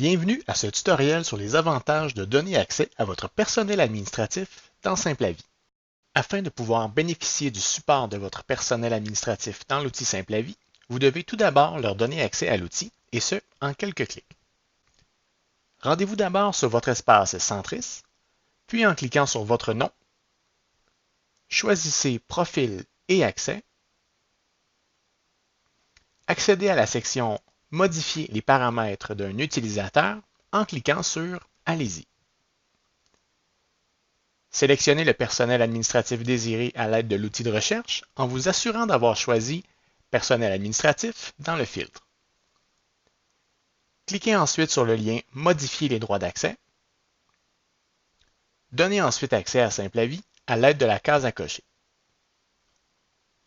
Bienvenue à ce tutoriel sur les avantages de donner accès à votre personnel administratif dans SimpliVie. Afin de pouvoir bénéficier du support de votre personnel administratif dans l'outil SimpliVie, vous devez tout d'abord leur donner accès à l'outil, et ce, en quelques clics. Rendez-vous d'abord sur votre espace Centris, puis en cliquant sur votre nom, choisissez Profil et Accès. Accédez à la section Modifier les paramètres d'un utilisateur en cliquant sur Allez-y. Sélectionnez le personnel administratif désiré à l'aide de l'outil de recherche en vous assurant d'avoir choisi Personnel administratif dans le filtre. Cliquez ensuite sur le lien Modifier les droits d'accès. Donnez ensuite accès à SimpliVie à l'aide de la case à cocher.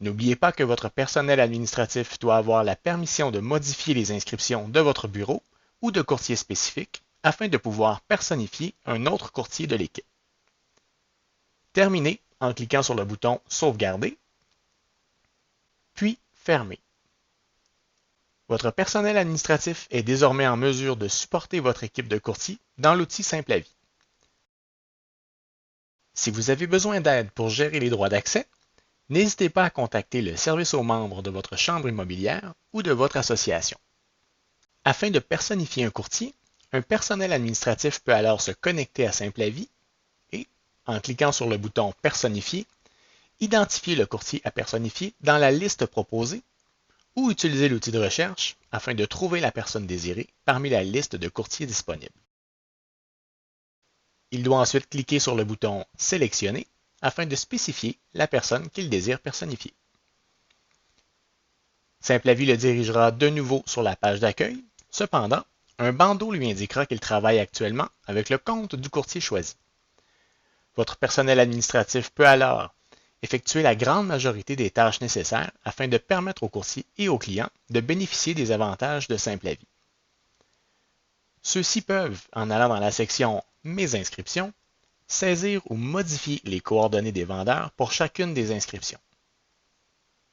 N'oubliez pas que votre personnel administratif doit avoir la permission de modifier les inscriptions de votre bureau ou de courtier spécifique afin de pouvoir personnifier un autre courtier de l'équipe. Terminez en cliquant sur le bouton Sauvegarder, puis Fermer. Votre personnel administratif est désormais en mesure de supporter votre équipe de courtiers dans l'outil SimpliVie. Si vous avez besoin d'aide pour gérer les droits d'accès, n'hésitez pas à contacter le service aux membres de votre chambre immobilière ou de votre association. Afin de personnifier un courtier, un personnel administratif peut alors se connecter à SimpliVie et, en cliquant sur le bouton Personnifier, identifier le courtier à personnifier dans la liste proposée ou utiliser l'outil de recherche afin de trouver la personne désirée parmi la liste de courtiers disponibles. Il doit ensuite cliquer sur le bouton Sélectionner afin de spécifier la personne qu'il désire personnifier. SimpliVie le dirigera de nouveau sur la page d'accueil. Cependant, un bandeau lui indiquera qu'il travaille actuellement avec le compte du courtier choisi. Votre personnel administratif peut alors effectuer la grande majorité des tâches nécessaires afin de permettre aux courtiers et aux clients de bénéficier des avantages de SimpliVie. Ceux-ci peuvent, en allant dans la section Mes inscriptions, saisir ou modifier les coordonnées des vendeurs pour chacune des inscriptions.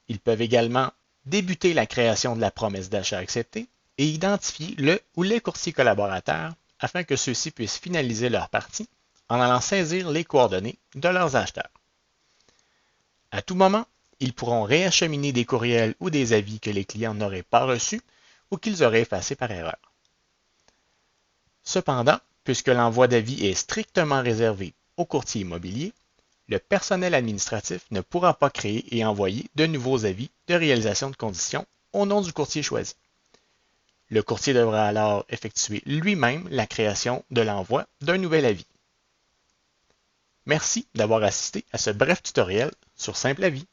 Ils peuvent également débuter la création de la promesse d'achat acceptée et identifier le ou les courtiers collaborateurs afin que ceux-ci puissent finaliser leur partie en allant saisir les coordonnées de leurs acheteurs. À tout moment, ils pourront réacheminer des courriels ou des avis que les clients n'auraient pas reçus ou qu'ils auraient effacés par erreur. Cependant, puisque l'envoi d'avis est strictement réservé aux courtiers immobiliers, le personnel administratif ne pourra pas créer et envoyer de nouveaux avis de réalisation de conditions au nom du courtier choisi. Le courtier devra alors effectuer lui-même la création de l'envoi d'un nouvel avis. Merci d'avoir assisté à ce bref tutoriel sur SimpliVie.